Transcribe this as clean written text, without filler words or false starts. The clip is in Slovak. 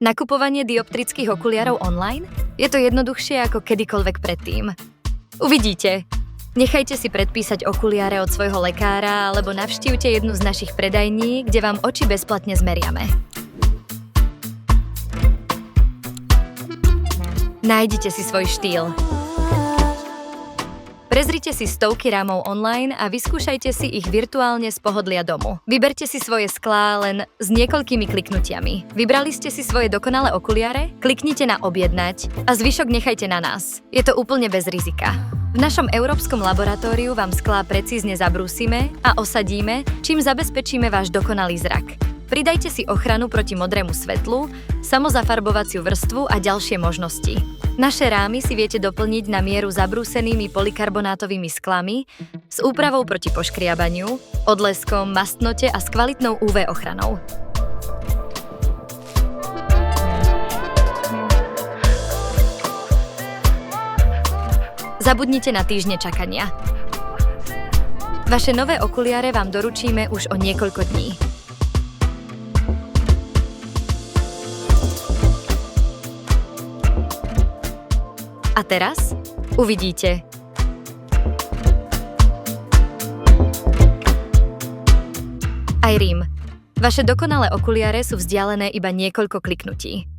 Nakupovanie dioptrických okuliarov online? Je to jednoduchšie ako kedykoľvek predtým. Uvidíte. Nechajte si predpísať okuliare od svojho lekára alebo navštívte jednu z našich predajní, kde vám oči bezplatne zmeriame. Nájdite si svoj štýl. Prezrite si stovky rámov online a vyskúšajte si ich virtuálne z pohodlia domu. Vyberte si svoje sklá len s niekoľkými kliknutiami. Vybrali ste si svoje dokonalé okuliare? Kliknite na objednať a zvyšok nechajte na nás. Je to úplne bez rizika. V našom európskom laboratóriu vám sklá precízne zabrúsime a osadíme, čím zabezpečíme váš dokonalý zrak. Pridajte si ochranu proti modrému svetlu, samozafarbovaciu vrstvu a ďalšie možnosti. Naše rámy si viete doplniť na mieru zabrúsenými polykarbonátovými sklami s úpravou proti poškriabaniu, odleskom, mastnote a s kvalitnou UV ochranou. Zabudnite na týždne čakania. Vaše nové okuliare vám doručíme už o niekoľko dní. A teraz uvidíte. Irím. Vaše dokonalé okuliare sú vzdialené iba niekoľko kliknutí.